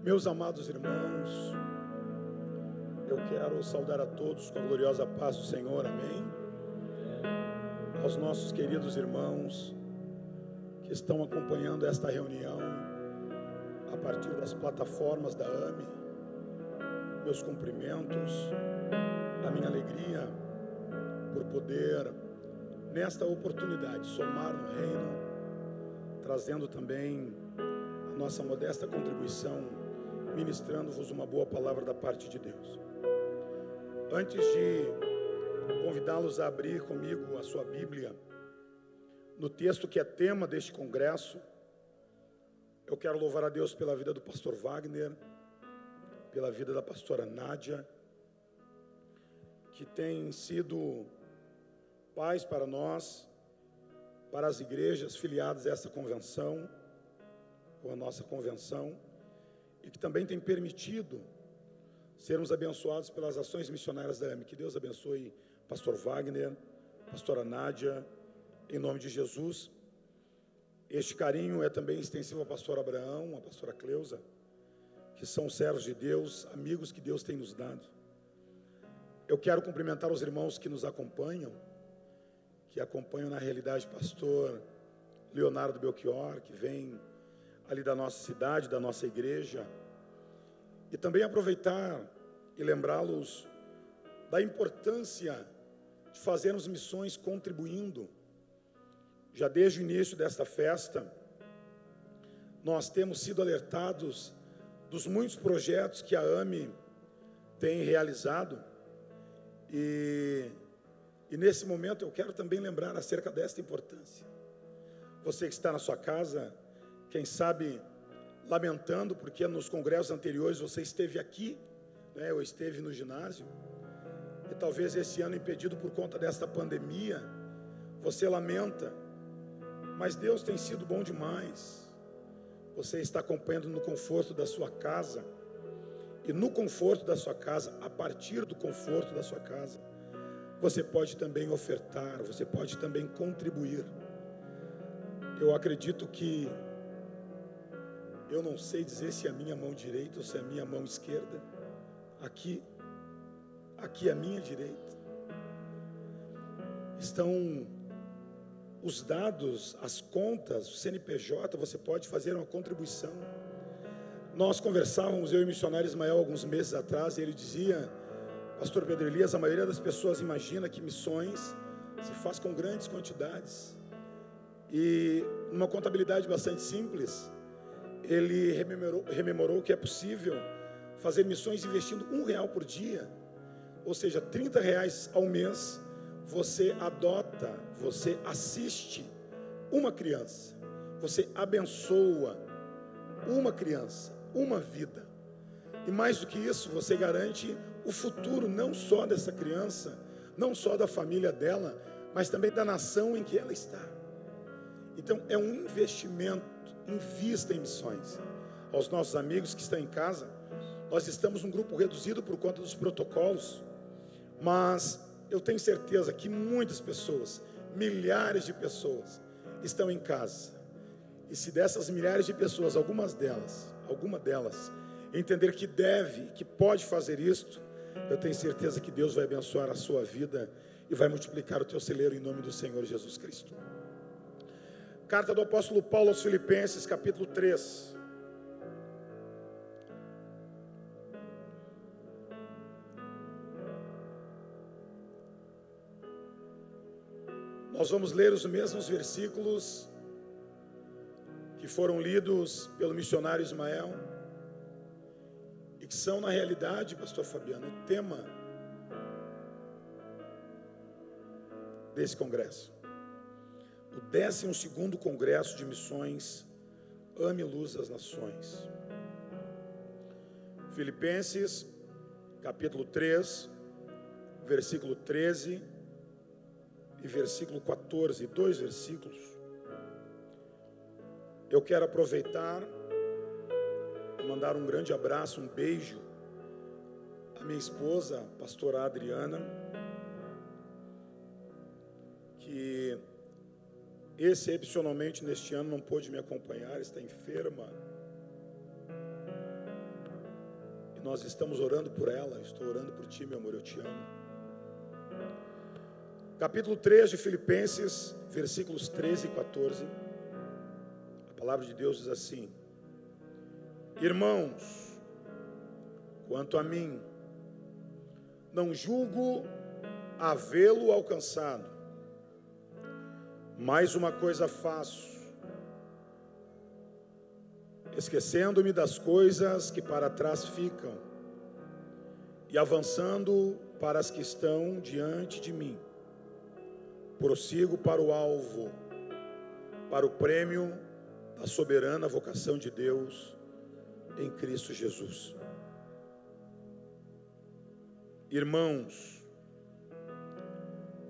Meus amados irmãos, eu quero saudar a todos com a gloriosa paz do Senhor, amém. Aos nossos queridos irmãos que estão acompanhando esta reunião a partir das plataformas da AME, meus cumprimentos, a minha alegria por poder, nesta oportunidade, somar no reino, trazendo também a nossa modesta contribuição, ministrando-vos uma boa palavra da parte de Deus. Antes de convidá-los a abrir comigo a sua Bíblia, no texto que é tema deste congresso, eu quero louvar a Deus pela vida do pastor Wagner, pela vida da pastora Nádia, que tem sido pais para nós, para as igrejas filiadas a essa convenção, ou a nossa convenção, e que também tem permitido sermos abençoados pelas ações missionárias da AME. Que Deus abençoe pastor Wagner, pastora Nádia, em nome de Jesus. Este carinho é também extensivo ao pastor Abraão, à pastora Cleusa, que são servos de Deus, amigos que Deus tem nos dado. Eu quero cumprimentar os irmãos que nos acompanham, na realidade pastor Leonardo Belchior, que vem ali da nossa cidade, da nossa igreja, e também aproveitar e lembrá-los da importância de fazermos missões contribuindo. Já desde o início desta festa, nós temos sido alertados dos muitos projetos que a AME tem realizado, e nesse momento eu quero também lembrar acerca desta importância. Você que está na sua casa, quem sabe lamentando porque nos congressos anteriores você esteve aqui, né, ou esteve no ginásio, e talvez esse ano impedido por conta desta pandemia, você lamenta, mas Deus tem sido bom demais. Você está acompanhando no conforto da sua casa, e no conforto da sua casa, a partir do conforto da sua casa, você pode também ofertar, você pode também contribuir. Eu acredito que, eu não sei dizer se é a minha mão direita ou se é a minha mão esquerda, aqui à minha direita, estão os dados, as contas, o CNPJ, você pode fazer uma contribuição. Nós conversávamos, eu e o missionário Ismael, alguns meses atrás, e ele dizia: pastor Pedro Elias, a maioria das pessoas imagina que missões se faz com grandes quantidades, e numa contabilidade bastante simples, ele rememorou que é possível fazer missões investindo R$1 por dia, ou seja, R$30 ao mês. Você adota, você assiste uma criança, você abençoa uma criança, uma vida, e mais do que isso, você garante o futuro não só dessa criança, não só da família dela, mas também da nação em que ela está. Então é um investimento. Invista em missões. Aos nossos amigos que estão em casa, nós estamos num grupo reduzido por conta dos protocolos, mas eu tenho certeza que muitas pessoas, milhares de pessoas, estão em casa, e se dessas milhares de pessoas, alguma delas entender que deve, que pode fazer isto, eu tenho certeza que Deus vai abençoar a sua vida e vai multiplicar o teu celeiro em nome do Senhor Jesus Cristo. Carta do apóstolo Paulo aos Filipenses, capítulo 3. Nós vamos ler os mesmos versículos que foram lidos pelo missionário Ismael, e que são, na realidade, pastor Fabiano, o tema desse congresso. O 12º Congresso de Missões AME Luz das Nações. Filipenses, capítulo 3, versículo 13 e versículo 14, 2 versículos. Eu quero aproveitar e mandar um grande abraço, um beijo à minha esposa, a pastora Adriana, que excepcionalmente neste ano não pôde me acompanhar, está enferma, nós estamos orando por ela. Estou orando por ti, meu amor, eu te amo. Capítulo 3 de Filipenses, versículos 13 e 14. A palavra de Deus diz assim: irmãos, quanto a mim, não julgo havê-lo alcançado, mas uma coisa faço, esquecendo-me das coisas que para trás ficam e avançando para as que estão diante de mim, prossigo para o alvo, para o prêmio da soberana vocação de Deus em Cristo Jesus. Irmãos,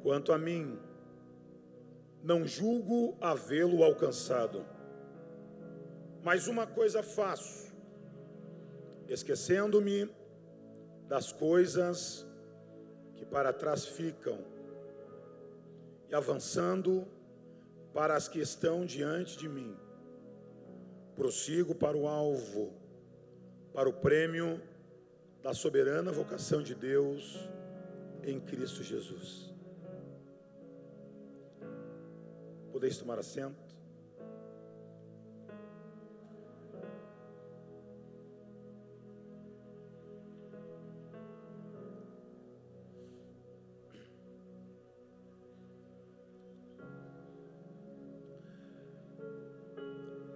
quanto a mim, não julgo havê-lo alcançado, mas uma coisa faço, esquecendo-me das coisas que para trás ficam e avançando para as que estão diante de mim, prossigo para o alvo, para o prêmio da soberana vocação de Deus em Cristo Jesus. Podeis tomar assento?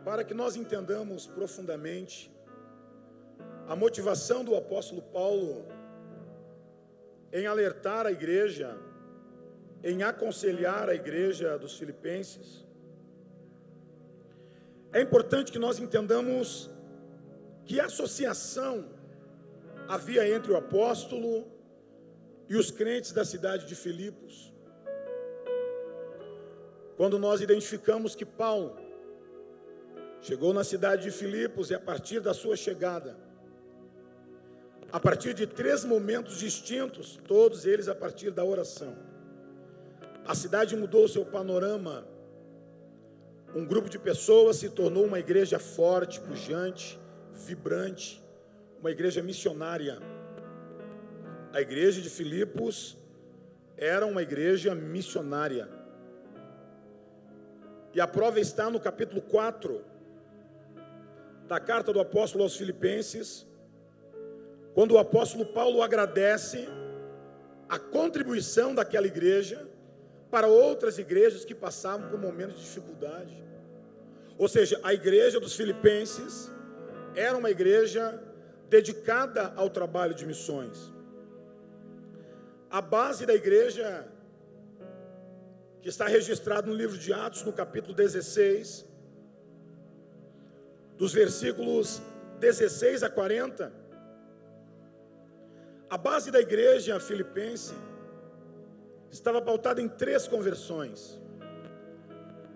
Para que nós entendamos profundamente a motivação do apóstolo Paulo em alertar a igreja, em aconselhar a igreja dos Filipenses, é importante que nós entendamos que associação havia entre o apóstolo e os crentes da cidade de Filipos. Quando nós identificamos que Paulo chegou na cidade de Filipos, e a partir da sua chegada, a partir de 3 momentos distintos, todos eles a partir da oração, a cidade mudou seu panorama. Um grupo de pessoas se tornou uma igreja forte, pujante, vibrante, uma igreja missionária. A igreja de Filipos era uma igreja missionária. E a prova está no capítulo 4 da carta do apóstolo aos Filipenses, quando o apóstolo Paulo agradece a contribuição daquela igreja para outras igrejas que passavam por momentos de dificuldade. Ou seja, a igreja dos Filipenses era uma igreja dedicada ao trabalho de missões. A base da igreja, que está registrado no livro de Atos, no capítulo 16, dos versículos 16 a 40, a base da igreja filipense estava pautada em 3 conversões.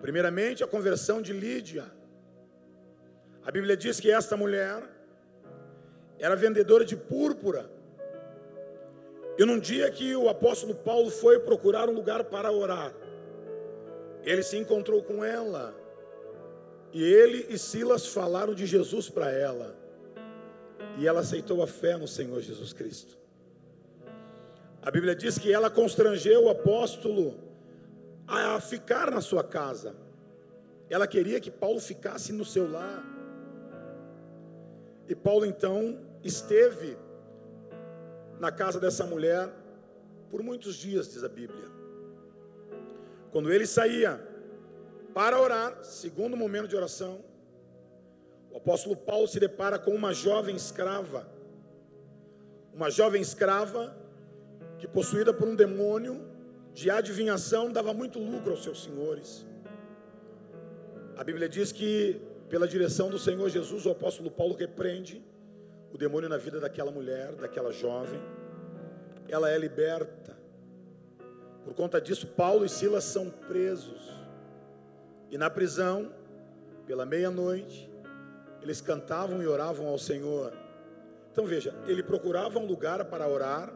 Primeiramente, a conversão de Lídia. A Bíblia diz que esta mulher era vendedora de púrpura. E num dia que o apóstolo Paulo foi procurar um lugar para orar, ele se encontrou com ela. E ele e Silas falaram de Jesus para ela. E ela aceitou a fé no Senhor Jesus Cristo. A Bíblia diz que ela constrangeu o apóstolo a ficar na sua casa. Ela queria que Paulo ficasse no seu lar. E Paulo então esteve na casa dessa mulher por muitos dias, diz a Bíblia. Quando ele saía para orar, segundo momento de oração, o apóstolo Paulo se depara com uma jovem escrava. Uma jovem escrava que, possuída por um demônio de adivinhação, dava muito lucro aos seus senhores. A Bíblia diz que, pela direção do Senhor Jesus, o apóstolo Paulo repreende o demônio na vida daquela mulher, daquela jovem. Ela é liberta. Por conta disso, Paulo e Silas são presos. E na prisão, pela meia-noite, eles cantavam e oravam ao Senhor. Então veja, ele procurava um lugar para orar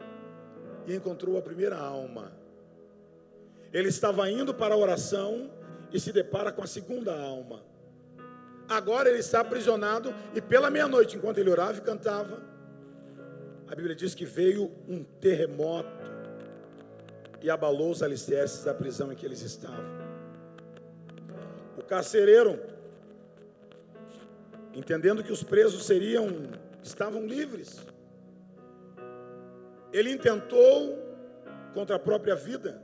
e encontrou a primeira alma. Ele estava indo para a oração e se depara com a segunda alma. Agora ele está aprisionado e pela meia-noite, enquanto ele orava e cantava, a Bíblia diz que veio um terremoto e abalou os alicerces da prisão em que eles estavam. O carcereiro, entendendo que os presos estavam livres, ele intentou contra a própria vida.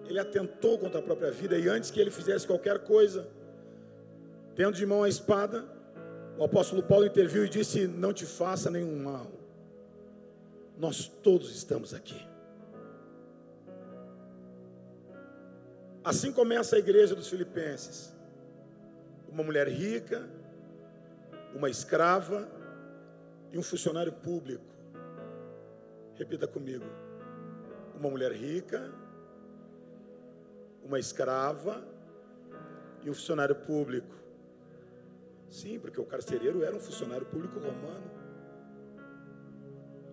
Ele atentou contra a própria vida, e antes que ele fizesse qualquer coisa, tendo de mão a espada, o apóstolo Paulo interviu e disse: não te faça nenhum mal, nós todos estamos aqui. Assim começa a igreja dos Filipenses: uma mulher rica, uma escrava e um funcionário público. Repita comigo: uma mulher rica, uma escrava e um funcionário público. Sim, porque o carcereiro era um funcionário público romano.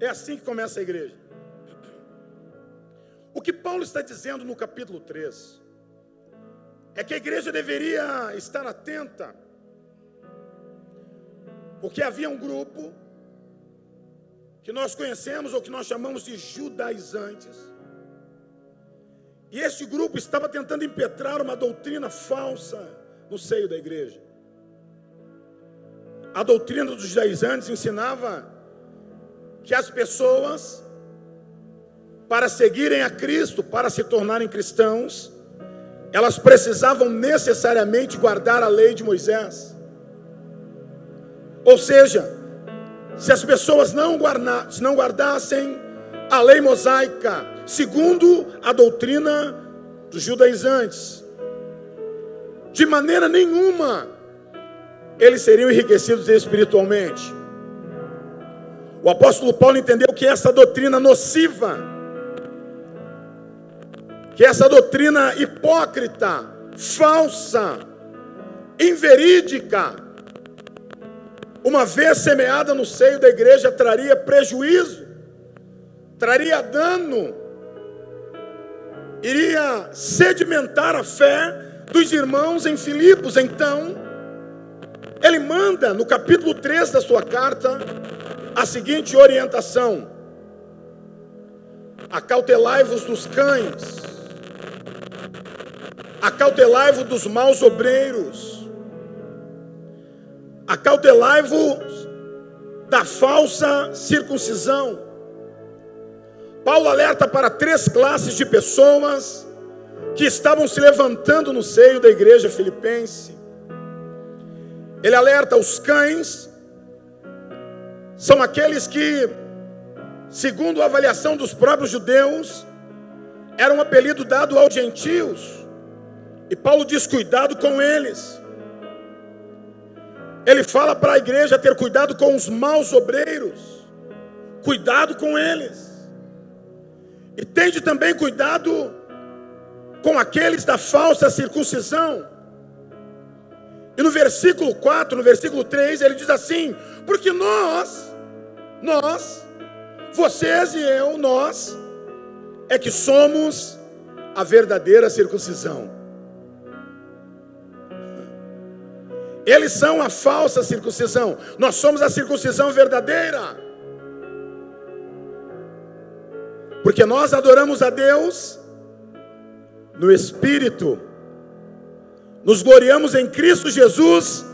É assim que começa a igreja. O que Paulo está dizendo no capítulo 3 é que a igreja deveria estar atenta, porque havia um grupo que nós conhecemos, ou que nós chamamos de judaizantes, e este grupo estava tentando impetrar uma doutrina falsa no seio da igreja. A doutrina dos judaizantes ensinava que as pessoas, para seguirem a Cristo, para se tornarem cristãos, elas precisavam necessariamente guardar a lei de Moisés. Ou seja, se as pessoas não guardassem a lei mosaica, segundo a doutrina dos judaizantes, de maneira nenhuma eles seriam enriquecidos espiritualmente. O apóstolo Paulo entendeu que essa doutrina nociva, que essa doutrina hipócrita, falsa, inverídica, uma vez semeada no seio da igreja, traria prejuízo, traria dano, iria sedimentar a fé dos irmãos em Filipos. Então, ele manda no capítulo 3 da sua carta a seguinte orientação: acautelai-vos dos cães, acautelai-vos dos maus obreiros, acautelai-vos da falsa circuncisão. Paulo alerta para 3 classes de pessoas que estavam se levantando no seio da igreja filipense. Ele alerta: os cães são aqueles que, segundo a avaliação dos próprios judeus, era um apelido dado aos gentios, e Paulo diz: cuidado com eles. Ele fala para a igreja ter cuidado com os maus obreiros, cuidado com eles, e tende também cuidado com aqueles da falsa circuncisão. E no versículo 4, no versículo 3, ele diz assim: porque nós, vocês e eu, nós, é que somos a verdadeira circuncisão. Eles são a falsa circuncisão, nós somos a circuncisão verdadeira. Porque nós adoramos a Deus no Espírito, nos gloriamos em Cristo Jesus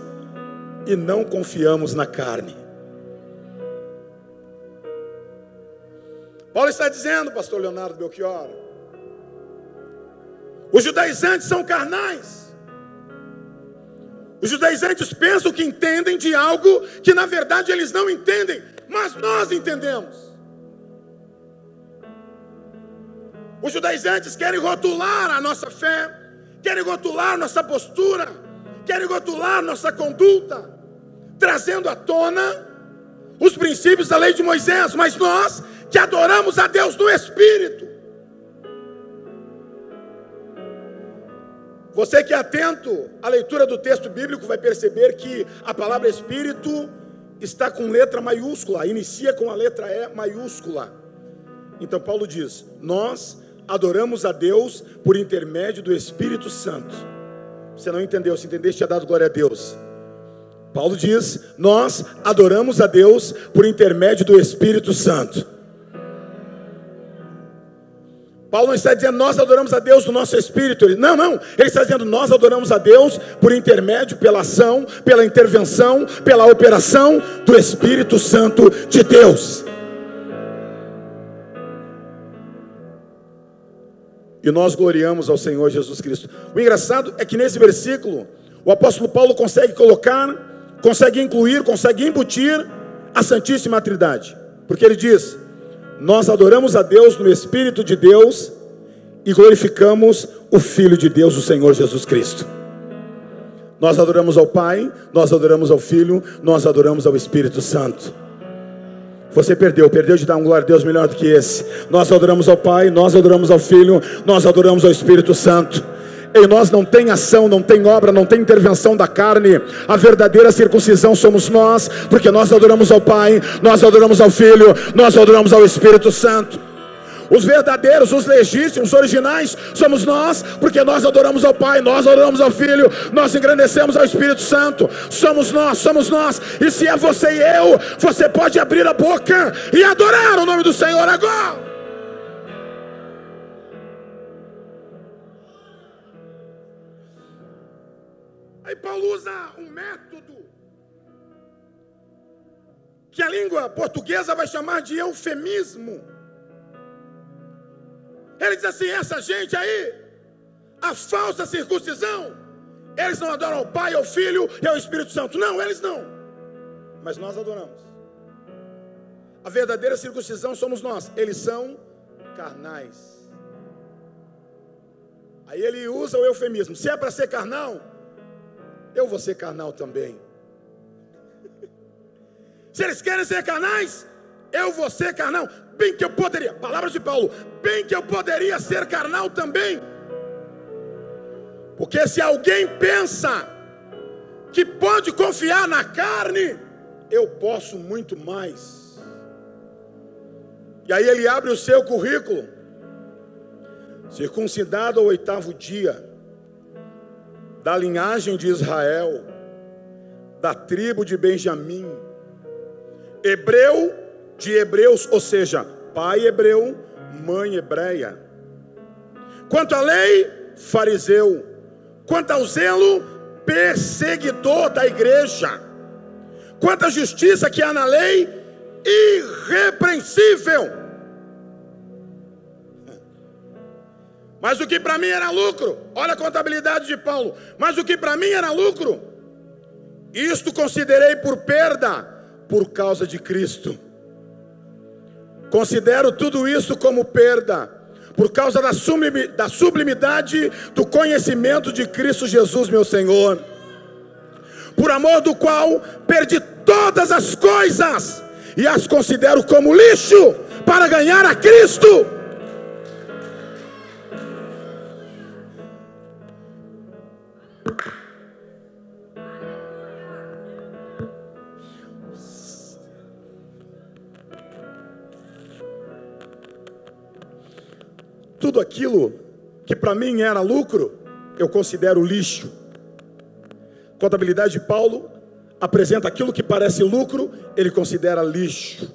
e não confiamos na carne. Paulo está dizendo, pastor Leonardo Belchior, os judaizantes são carnais. Os judaizantes pensam que entendem de algo que na verdade eles não entendem, mas nós entendemos. Os judaizantes querem rotular a nossa fé, querem rotular nossa postura, querem rotular nossa conduta, trazendo à tona os princípios da lei de Moisés. Mas nós, que adoramos a Deus no Espírito, você que é atento à leitura do texto bíblico vai perceber que a palavra Espírito está com letra maiúscula, inicia com a letra E maiúscula. Então Paulo diz: nós adoramos a Deus por intermédio do Espírito Santo. Você não entendeu? Se entendeste, tinha dado glória a Deus. Paulo diz: nós adoramos a Deus por intermédio do Espírito Santo. Paulo não está dizendo nós adoramos a Deus do nosso espírito. Não, ele está dizendo nós adoramos a Deus por intermédio, pela ação, pela intervenção, pela operação do Espírito Santo de Deus. E nós gloriamos ao Senhor Jesus Cristo. O engraçado é que nesse versículo o apóstolo Paulo consegue colocar, consegue incluir, consegue embutir a Santíssima Trindade, porque ele diz: nós adoramos a Deus no Espírito de Deus e glorificamos o Filho de Deus, o Senhor Jesus Cristo. Nós adoramos ao Pai, nós adoramos ao Filho, nós adoramos ao Espírito Santo. Você perdeu de dar um glória a Deus melhor do que esse. Nós adoramos ao Pai, nós adoramos ao Filho, nós adoramos ao Espírito Santo. Em nós não tem ação, não tem obra, não tem intervenção da carne. A verdadeira circuncisão somos nós, porque nós adoramos ao Pai, nós adoramos ao Filho, nós adoramos ao Espírito Santo. Os verdadeiros, os legítimos, os originais somos nós, porque nós adoramos ao Pai, nós adoramos ao Filho, nós engrandecemos ao Espírito Santo. Somos nós. E se é você e eu, você pode abrir a boca e adorar o nome do Senhor agora. Aí Paulo usa um método que a língua portuguesa vai chamar de eufemismo. Ele diz assim: essa gente aí, a falsa circuncisão, eles não adoram ao Pai, ao Filho e ao Espírito Santo. Não, eles não. Mas nós adoramos. A verdadeira circuncisão somos nós. Eles são carnais. Aí ele usa o eufemismo: se é para ser carnal, eu vou ser carnal também. Se eles querem ser carnais, eu vou ser carnal. Bem que eu poderia, palavras de Paulo, bem que eu poderia ser carnal também. Porque se alguém pensa que pode confiar na carne, eu posso muito mais. E aí ele abre o seu currículo: circuncidado ao 8º dia, da linhagem de Israel, da tribo de Benjamim, hebreu de hebreus, ou seja, pai hebreu, mãe hebreia. Quanto à lei, fariseu. Quanto ao zelo, perseguidor da igreja. Quanto à justiça que há na lei, irrepreensível. Mas o que para mim era lucro, olha a contabilidade de Paulo. Mas o que para mim era lucro, isto considerei por perda, por causa de Cristo. Considero tudo isso como perda, por causa da sublimidade do conhecimento de Cristo Jesus, meu Senhor, por amor do qual perdi todas as coisas e as considero como lixo para ganhar a Cristo. Tudo aquilo que para mim era lucro, eu considero lixo. A contabilidade de Paulo apresenta aquilo que parece lucro, ele considera lixo.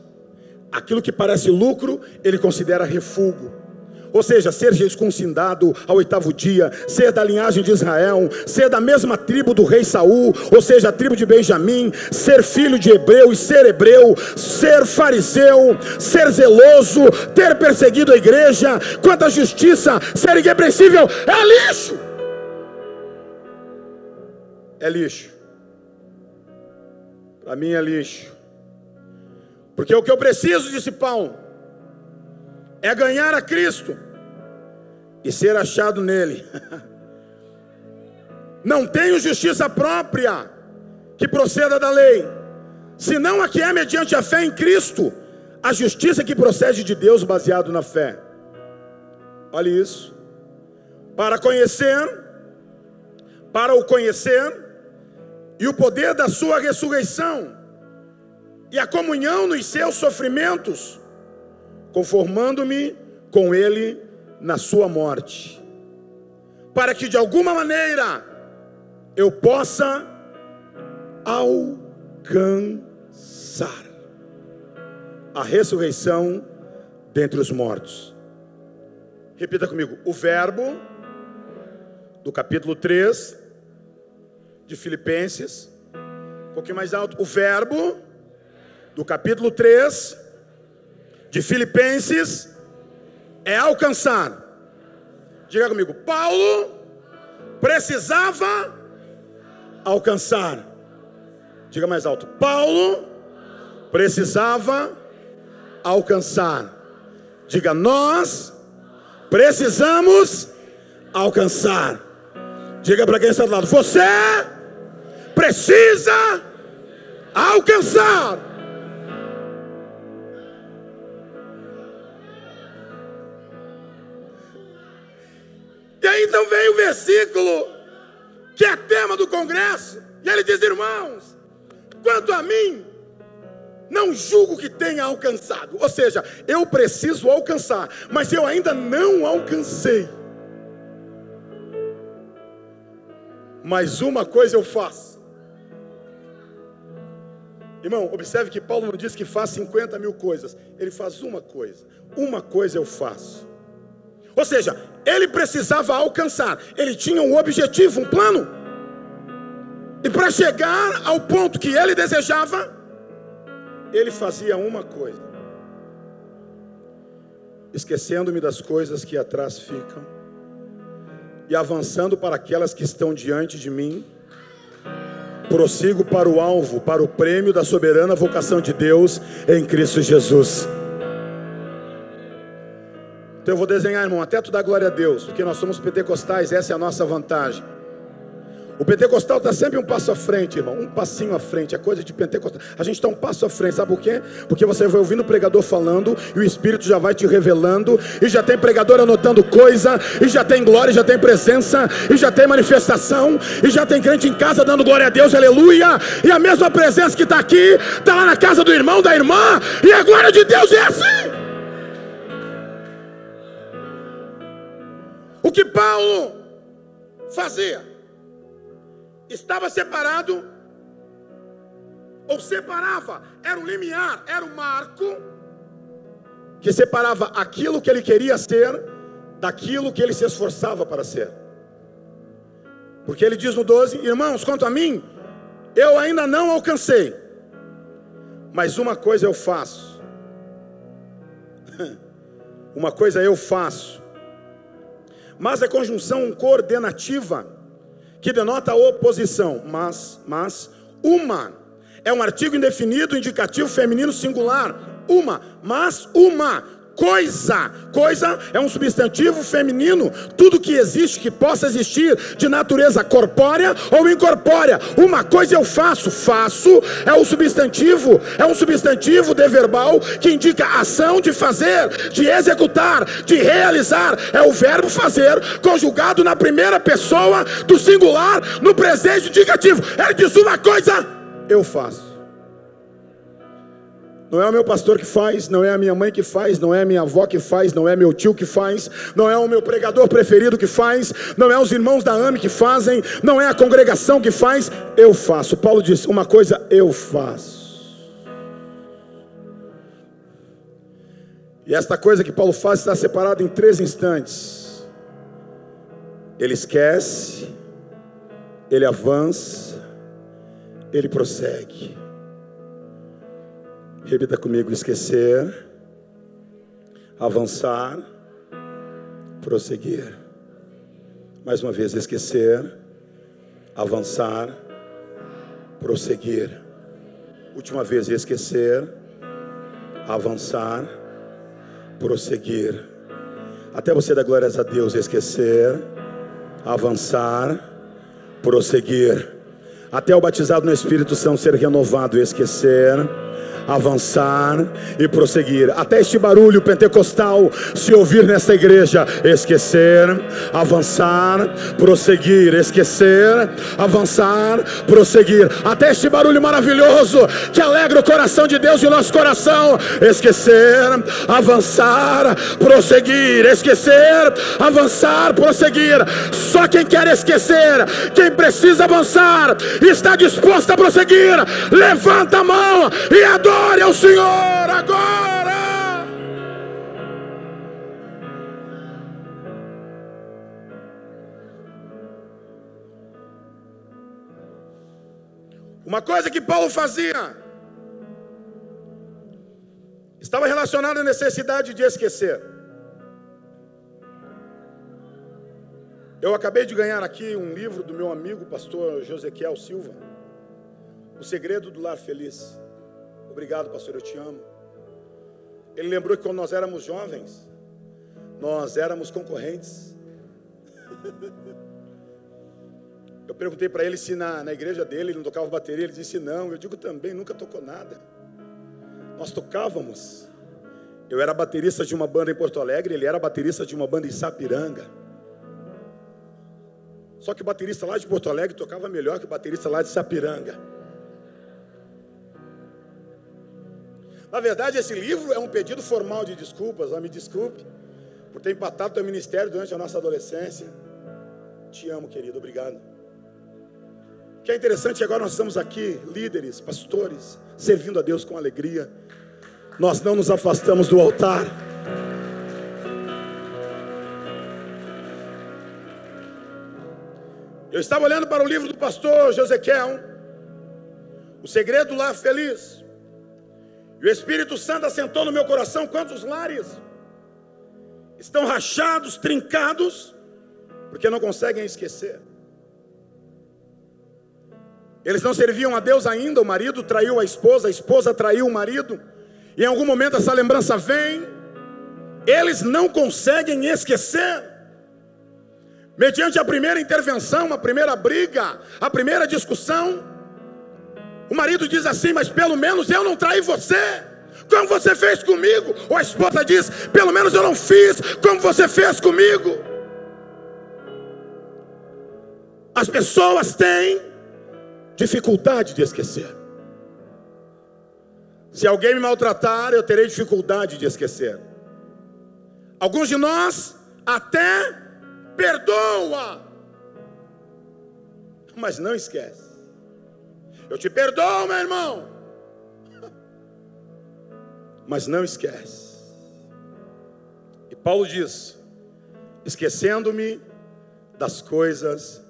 Aquilo que parece lucro, ele considera refúgio. Ou seja, ser circuncidado ao 8º dia, ser da linhagem de Israel, ser da mesma tribo do rei Saul, ou seja, a tribo de Benjamim, ser filho de hebreu e ser hebreu, ser fariseu, ser zeloso, ter perseguido a igreja, quanto à justiça, ser irrepreensível, é lixo. É lixo. Para mim é lixo. Porque o que eu preciso, disse Paulo, é ganhar a Cristo e ser achado nele. Não tenho justiça própria que proceda da lei, senão a que é mediante a fé em Cristo, a justiça que procede de Deus baseado na fé. Olha isso. Para o conhecer e o poder da sua ressurreição e a comunhão nos seus sofrimentos, conformando-me com ele na sua morte, para que de alguma maneira eu possa alcançar a ressurreição dentre os mortos. Repita comigo: o verbo do capítulo 3 de Filipenses. Um pouquinho mais alto. O verbo do capítulo 3 de Filipenses é alcançar. Diga comigo: Paulo precisava alcançar. Diga mais alto: Paulo precisava alcançar. Diga: nós precisamos alcançar. Diga para quem está do lado: você precisa alcançar. E aí então vem o versículo que é tema do congresso, e ele diz: irmãos, quanto a mim, não julgo que tenha alcançado. Ou seja, eu preciso alcançar, mas eu ainda não alcancei. Mas uma coisa eu faço. Irmão, observe que Paulo não diz que faz 50 mil coisas. Ele faz uma coisa. Uma coisa eu faço. Ou seja, ele precisava alcançar. Ele tinha um objetivo, um plano. E para chegar ao ponto que ele desejava, ele fazia uma coisa: esquecendo-me das coisas que atrás ficam e avançando para aquelas que estão diante de mim, prossigo para o alvo, para o prêmio da soberana vocação de Deus em Cristo Jesus. Então eu vou desenhar, irmão, até tu dar glória a Deus, porque nós somos pentecostais, essa é a nossa vantagem. O pentecostal está sempre um passo à frente, irmão, um passinho à frente, é coisa de pentecostal. A gente está um passo à frente, sabe por quê? Porque você vai ouvindo o pregador falando, e o Espírito já vai te revelando, e já tem pregador anotando coisa, e já tem glória, e já tem presença, e já tem manifestação, e já tem crente em casa dando glória a Deus, aleluia. E a mesma presença que está aqui, está lá na casa do irmão, da irmã, e a glória de Deus é assim. O que Paulo fazia? Estava separado, ou separava, era um limiar, era um marco, que separava aquilo que ele queria ser, daquilo que ele se esforçava para ser. Porque ele diz no 12, irmãos, quanto a mim, eu ainda não alcancei, mas uma coisa eu faço, uma coisa eu faço, mas é conjunção coordenativa, que denota a oposição, mas, uma, é um artigo indefinido, indicativo feminino singular, uma, mas uma, coisa é um substantivo feminino, tudo que existe, que possa existir, de natureza corpórea ou incorpórea, uma coisa eu faço é um substantivo de verbal, que indica ação de fazer, de executar, de realizar, é o verbo fazer, conjugado na primeira pessoa do singular, no presente indicativo. Ele diz: uma coisa eu faço. Não é o meu pastor que faz, não é a minha mãe que faz, não é a minha avó que faz, não é meu tio que faz, não é o meu pregador preferido que faz, não é os irmãos da AME que fazem, não é a congregação que faz, eu faço. Paulo diz: uma coisa eu faço. E esta coisa que Paulo faz está separada em 3 instantes. Ele esquece, ele avança, ele prossegue. Repita comigo: esquecer, avançar, prosseguir. Mais uma vez: esquecer, avançar, prosseguir. Última vez: esquecer, avançar, prosseguir. Até você dar glórias a Deus. Esquecer, avançar, prosseguir. Até o batizado no Espírito Santo ser renovado. Esquecer, avançar e prosseguir. Até este barulho pentecostal se ouvir nesta igreja: esquecer, avançar, prosseguir, esquecer, avançar, prosseguir. Até este barulho maravilhoso que alegra o coração de Deus e o nosso coração: esquecer, avançar, prosseguir, esquecer, avançar, prosseguir. Só quem quer esquecer, quem precisa avançar, está disposto a prosseguir, levanta a mão e adore ao Senhor agora. Uma coisa que Paulo fazia estava relacionada à necessidade de esquecer. Eu acabei de ganhar aqui um livro do meu amigo pastor Josequiel Silva, O Segredo do Lar Feliz. Obrigado, pastor, eu te amo. Ele lembrou que quando nós éramos jovens, nós éramos concorrentes. Eu perguntei para ele se na igreja dele ele não tocava bateria. Ele disse não. Eu digo também, nunca tocou nada. Nós tocávamos. Eu era baterista de uma banda em Porto Alegre, ele era baterista de uma banda em Sapiranga. Só que o baterista lá de Porto Alegre tocava melhor que o baterista lá de Sapiranga. Na verdade, esse livro é um pedido formal de desculpas. Me desculpe por ter empatado teu ministério durante a nossa adolescência. Te amo, querido, obrigado. O que é interessante, agora nós estamos aqui, líderes, pastores, servindo a Deus com alegria. Nós não nos afastamos do altar. Eu estava olhando para o livro do pastor Josequiel, O Segredo do Lar Feliz, e o Espírito Santo assentou no meu coração. Quantos lares estão rachados, trincados, porque não conseguem esquecer? Eles não serviam a Deus ainda, o marido traiu a esposa traiu o marido, e em algum momento essa lembrança vem, eles não conseguem esquecer. Mediante a primeira intervenção, a primeira briga, a primeira discussão, o marido diz assim: mas pelo menos eu não traí você, como você fez comigo. Ou a esposa diz: pelo menos eu não fiz como você fez comigo. As pessoas têm dificuldade de esquecer. Se alguém me maltratar, eu terei dificuldade de esquecer. Alguns de nós até perdoa, mas não esquece. Eu te perdoo, meu irmão, mas não esquece. E Paulo diz: esquecendo-me das coisas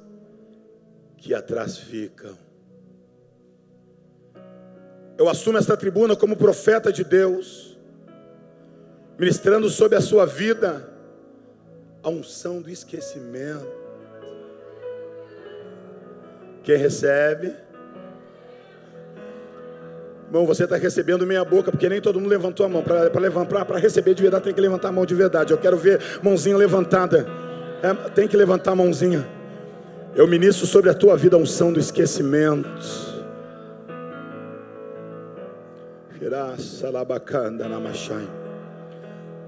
que atrás ficam. Eu assumo esta tribuna como profeta de Deus, ministrando sobre a sua vida a unção do esquecimento. Quem recebe? Irmão, você está recebendo meia boca, porque nem todo mundo levantou a mão. Para receber de verdade tem que levantar a mão de verdade. Eu quero ver mãozinha levantada. Tem que levantar a mãozinha. Eu ministro sobre a tua vida a unção do esquecimento.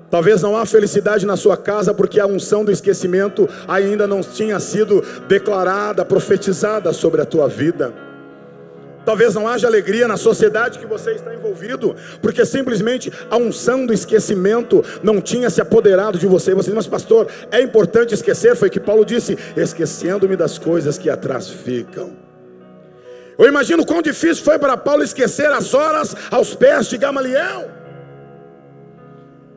Talvez não há felicidade na sua casa porque a unção do esquecimento ainda não tinha sido declarada, profetizada sobre a tua vida. Talvez não haja alegria na sociedade que você está envolvido porque simplesmente a unção do esquecimento não tinha se apoderado de você. Você diz: mas pastor, é importante esquecer? Foi o que Paulo disse: esquecendo-me das coisas que atrás ficam. Eu imagino quão difícil foi para Paulo esquecer as horas aos pés de Gamaliel.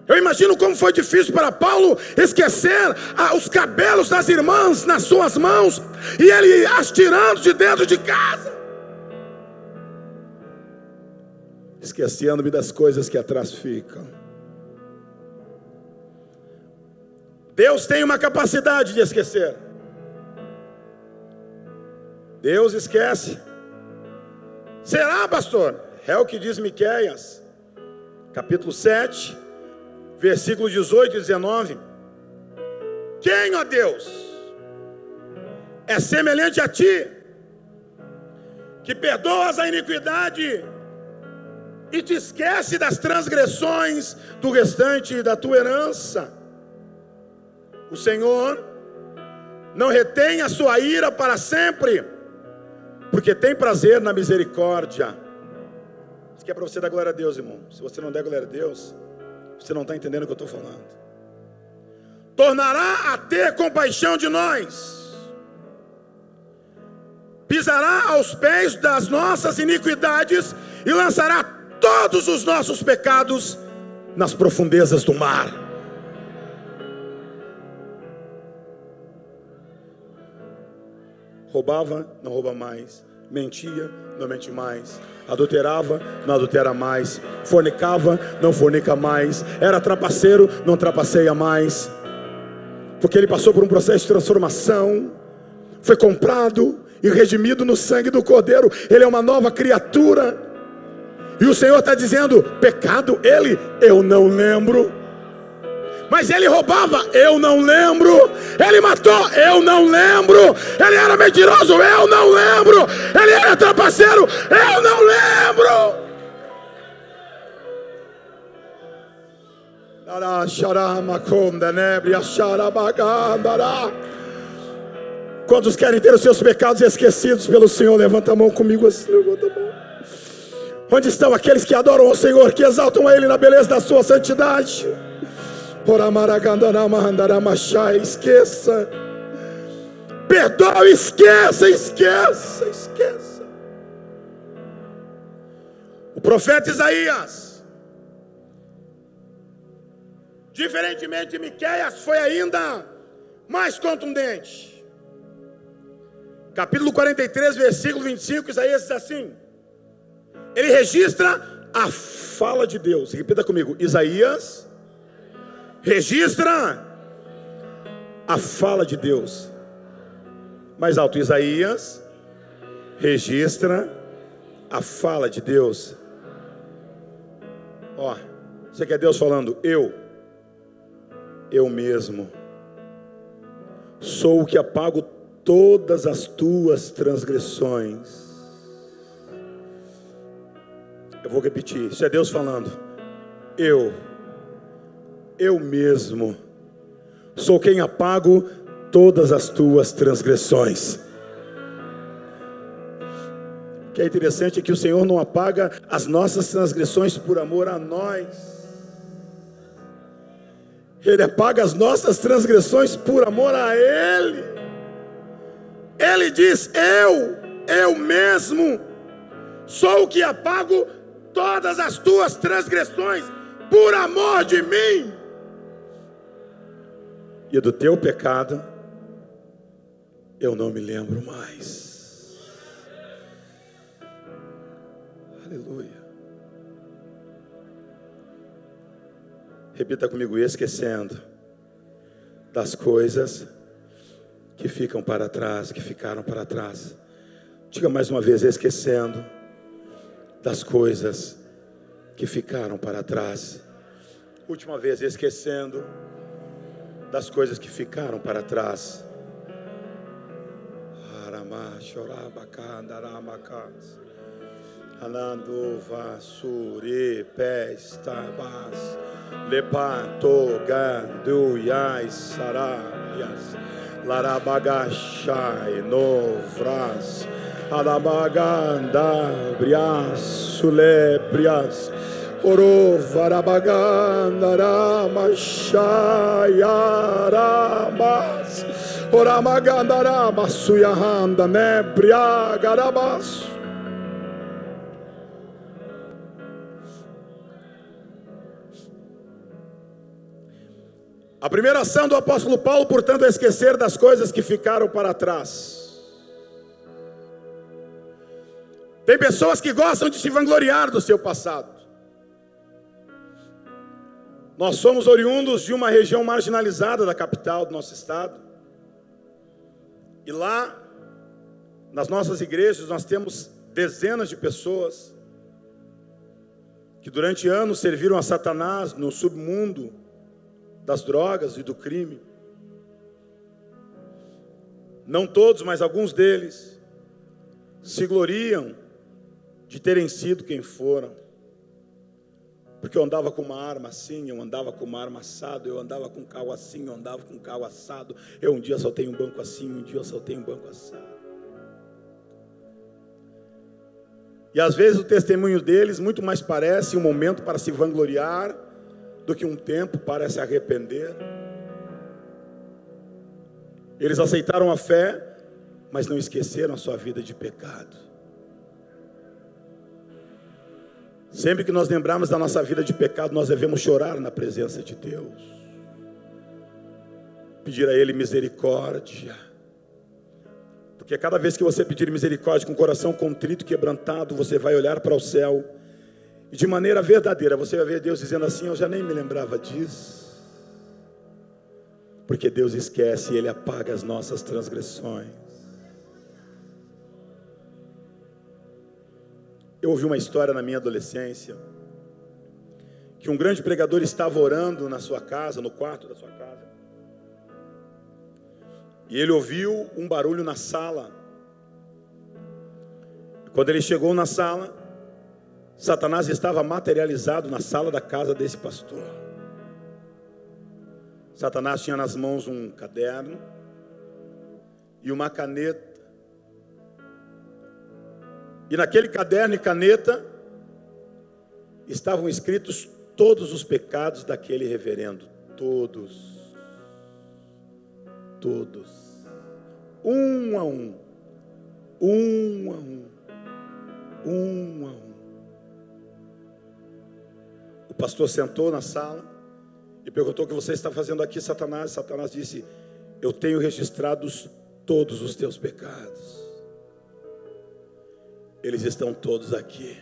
Eu imagino como foi difícil para Paulo esquecer os cabelos das irmãs nas suas mãos e ele as tirando de dentro de casa. Esquecendo-me das coisas que atrás ficam. Deus tem uma capacidade de esquecer. Deus esquece. Será, pastor? É o que diz Miqueias, capítulo 7, versículo 18 e 19. Quem, ó Deus, é semelhante a ti, que perdoas a iniquidade e te esquece das transgressões do restante da tua herança. O Senhor não retém a sua ira para sempre, porque tem prazer na misericórdia. Isso aqui é para você dar glória a Deus, irmão. Se você não der glória a Deus, você não está entendendo o que eu estou falando. Tornará a ter compaixão de nós, pisará aos pés das nossas iniquidades e lançará todos os nossos pecados nas profundezas do mar. Roubava, não rouba mais. Mentia, não mente mais. Adulterava, não adultera mais. Fornicava, não fornica mais. Era trapaceiro, não trapaceia mais. Porque ele passou por um processo de transformação. Foi comprado e redimido no sangue do Cordeiro. Ele é uma nova criatura. E o Senhor está dizendo: pecado, eu não lembro. Mas ele roubava, eu não lembro. Ele matou, eu não lembro. Ele era mentiroso, eu não lembro. Ele era trapaceiro, eu não lembro. Quantos querem ter os seus pecados esquecidos pelo Senhor? Levanta a mão comigo assim, levanta a mão. Onde estão aqueles que adoram ao Senhor, que exaltam a Ele na beleza da sua santidade? Esqueça, perdoa, esqueça. O profeta Isaías, diferentemente de Miqueias, foi ainda mais contundente. Capítulo 43, versículo 25, Isaías diz assim: ele registra a fala de Deus. Repita comigo: Isaías registra a fala de Deus. Mais alto: Isaías registra a fala de Deus. Ó, você quer Deus falando: eu mesmo sou o que apago todas as tuas transgressões. Eu vou repetir, isso é Deus falando: eu mesmo sou quem apago todas as tuas transgressões. O que é interessante é que o Senhor não apaga as nossas transgressões por amor a nós. Ele apaga as nossas transgressões por amor a Ele. Ele diz: eu mesmo sou o que apago todas as tuas transgressões por amor de mim. E do teu pecado eu não me lembro mais. Aleluia. Repita comigo: esquecendo das coisas que ficam para trás, que ficaram para trás. Diga mais uma vez: esquecendo das coisas que ficaram para trás. Última vez: esquecendo das coisas que ficaram para trás. Anando vasuri pestabas lepato ganduyas sarayas larabagashai novras alabaganda brias sulebrias oro varabaganda ramashayaramas oramaganda ramasuyahanda nebriagarabas. A primeira ação do apóstolo Paulo, portanto, é esquecer das coisas que ficaram para trás. Tem pessoas que gostam de se vangloriar do seu passado. Nós somos oriundos de uma região marginalizada da capital do nosso estado. E lá, nas nossas igrejas, nós temos dezenas de pessoas que durante anos serviram a Satanás no submundo das drogas e do crime. Não todos, mas alguns deles se gloriam de terem sido quem foram. Porque eu andava com uma arma assim, eu andava com uma arma assado, eu andava com um carro assim, eu andava com um carro assado. Eu um dia soltei um banco assim, um dia eu soltei um banco assado. E às vezes o testemunho deles muito mais parece um momento para se vangloriar do que um tempo para se arrepender. Eles aceitaram a fé, mas não esqueceram a sua vida de pecado. Sempre que nós lembrarmos da nossa vida de pecado, nós devemos chorar na presença de Deus, pedir a Ele misericórdia, porque cada vez que você pedir misericórdia com o coração contrito e quebrantado, você vai olhar para o céu e de maneira verdadeira você vai ver Deus dizendo assim: eu já nem me lembrava disso. Porque Deus esquece e Ele apaga as nossas transgressões. Eu ouvi uma história na minha adolescência, que um grande pregador estava orando na sua casa, no quarto da sua casa, e ele ouviu um barulho na sala. Quando ele chegou na sala, Satanás estava materializado na sala da casa desse pastor. Satanás tinha nas mãos um caderno e uma caneta. E naquele caderno e caneta estavam escritos todos os pecados daquele reverendo. Todos. Todos. Um a um. Um a um. Um a um. O pastor sentou na sala e perguntou: o que você está fazendo aqui, Satanás? Satanás disse: eu tenho registrados todos os teus pecados. Eles estão todos aqui.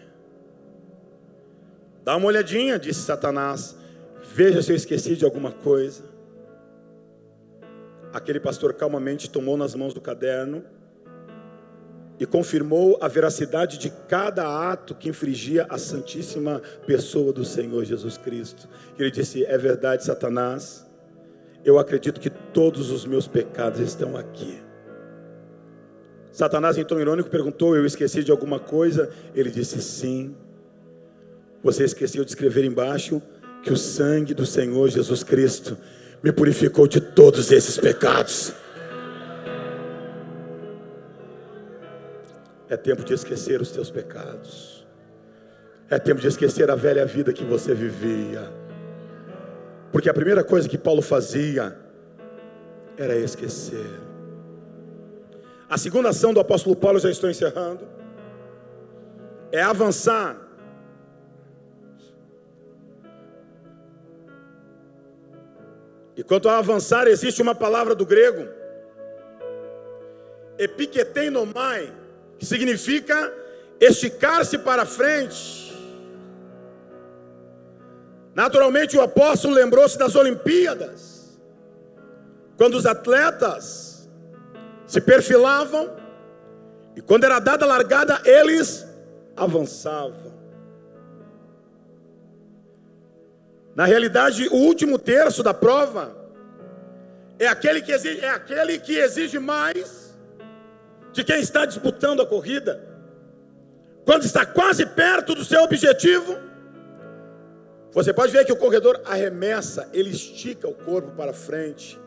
Dá uma olhadinha, disse Satanás, veja se eu esqueci de alguma coisa. Aquele pastor calmamente tomou nas mãos do caderno e confirmou a veracidade de cada ato que infringia a santíssima pessoa do Senhor Jesus Cristo. Ele disse: é verdade, Satanás, eu acredito que todos os meus pecados estão aqui. Satanás, em tom irônico, perguntou: eu esqueci de alguma coisa? Ele disse: sim. Você esqueceu de escrever embaixo que o sangue do Senhor Jesus Cristo me purificou de todos esses pecados. É tempo de esquecer os teus pecados. É tempo de esquecer a velha vida que você vivia. Porque a primeira coisa que Paulo fazia era esquecer. A segunda ação do apóstolo Paulo, já estou encerrando, é avançar. E quanto a avançar, existe uma palavra do grego, epiketeinomai, que significa esticar-se para frente. Naturalmente o apóstolo lembrou-se das Olimpíadas, quando os atletas se perfilavam, e quando era dada a largada, eles avançavam. Na realidade, o último terço da prova é aquele que exige mais de quem está disputando a corrida. Quando está quase perto do seu objetivo, você pode ver que o corredor arremessa, ele estica o corpo para frente.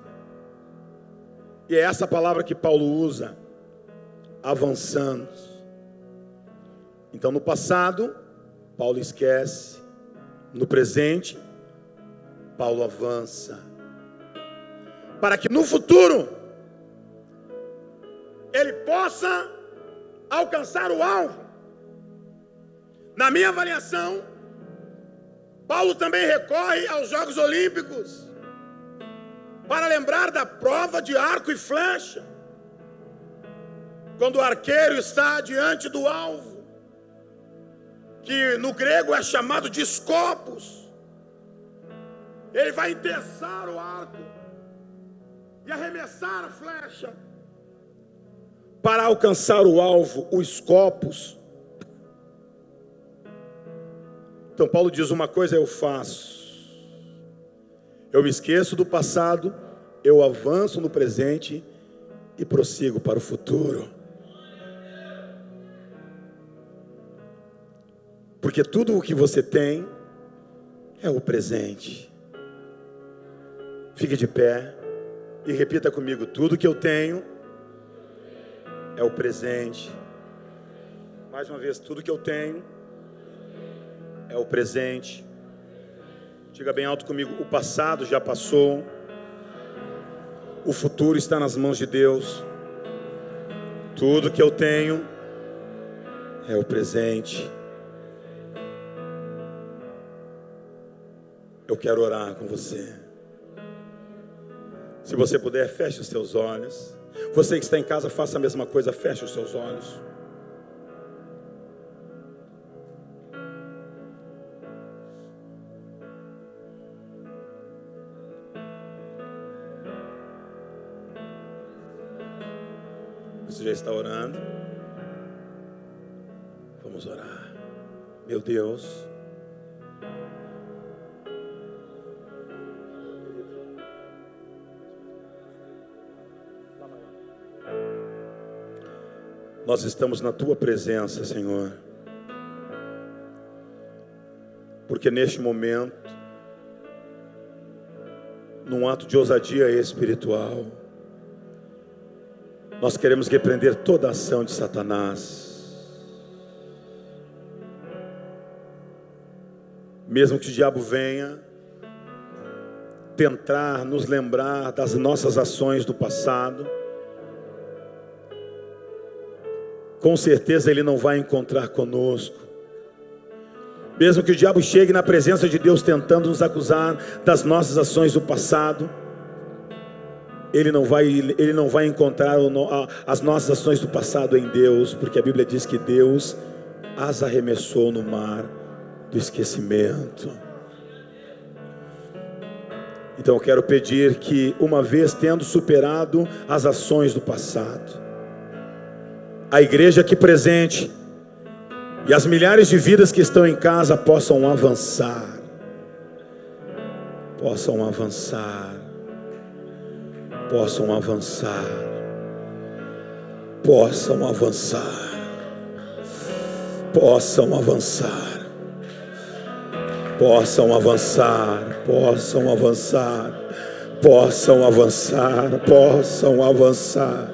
E é essa palavra que Paulo usa, avançando. Então no passado, Paulo esquece. No presente, Paulo avança. Para que no futuro, ele possa alcançar o alvo. Na minha avaliação, Paulo também recorre aos Jogos Olímpicos para lembrar da prova de arco e flecha, quando o arqueiro está diante do alvo, que no grego é chamado de escopos. Ele vai enteçar o arco e arremessar a flecha para alcançar o alvo, o escopos. Então Paulo diz: uma coisa eu faço, eu me esqueço do passado, eu avanço no presente e prossigo para o futuro. Porque tudo o que você tem é o presente. Fique de pé e repita comigo: tudo que eu tenho é o presente. Mais uma vez, tudo que eu tenho é o presente. Diga bem alto comigo: o passado já passou, o futuro está nas mãos de Deus. Tudo que eu tenho é o presente. Eu quero orar com você. Se você puder, feche os seus olhos. Você que está em casa, faça a mesma coisa, feche os seus olhos. Você já está orando? Vamos orar. Meu Deus, nós estamos na Tua presença, Senhor, porque neste momento, num ato de ousadia espiritual, nós queremos repreender toda a ação de Satanás. Mesmo que o diabo venha tentar nos lembrar das nossas ações do passado, com certeza ele não vai encontrar conosco. Mesmo que o diabo chegue na presença de Deus tentando nos acusar das nossas ações do passado, ele não vai encontrar as nossas ações do passado em Deus, porque a Bíblia diz que Deus as arremessou no mar do esquecimento. Então eu quero pedir que, uma vez tendo superado as ações do passado, a igreja aqui presente e as milhares de vidas que estão em casa possam avançar. Possam avançar. Possam avançar. Possam avançar. Possam avançar. Possam avançar. Possam avançar. Possam avançar. Possam avançar.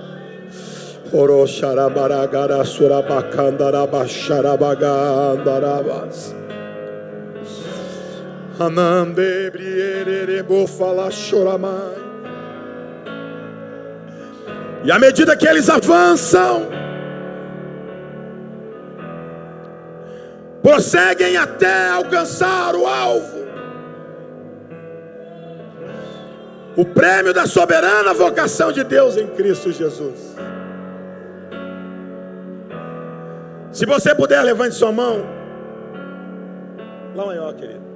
Oroxarabaragara surabacandarabacharabagandarabas. Anandebriererebofalashoramai. E à medida que eles avançam, prosseguem até alcançar o alvo, o prêmio da soberana vocação de Deus em Cristo Jesus. Se você puder, levante sua mão. Lá maior, querido.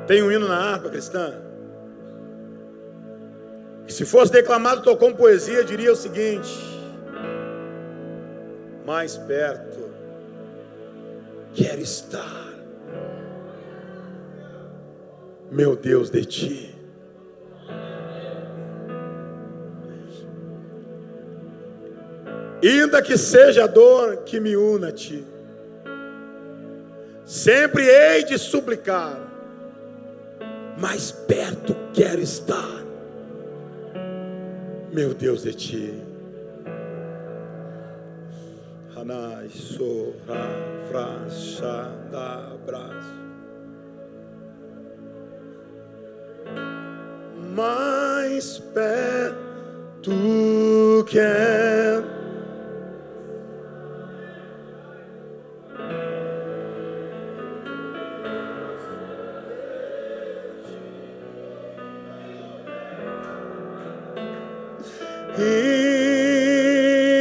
Tem um hino na harpa cristã que, se fosse declamado tal como poesia, diria o seguinte: mais perto quero estar, meu Deus, de ti. Ainda que seja a dor que me una a ti, sempre hei de suplicar, mais perto quero estar, meu Deus, de ti. Hanai sora frasha da braço. Mais perto quero.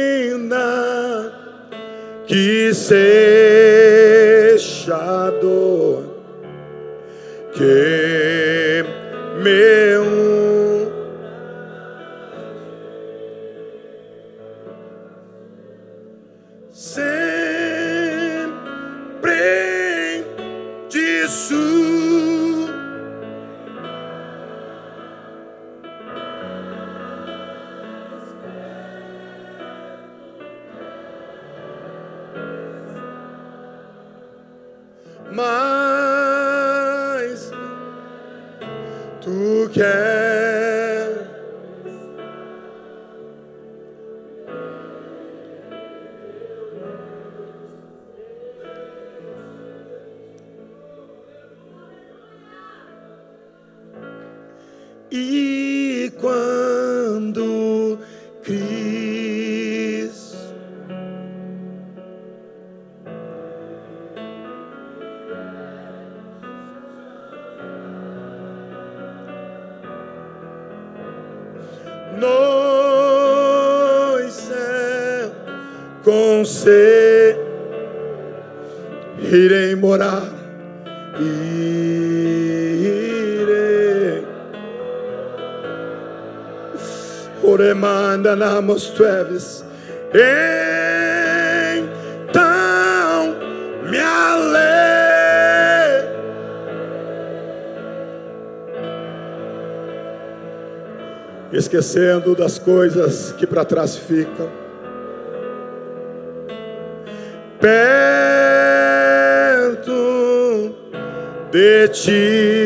Ainda que seja a dor que meu sempre disso. mais tu queres. E quando Cristo nos céus com você irei morar, irei oremanda namos tueves, então me alegro, esquecendo das coisas que para trás ficam, perto de ti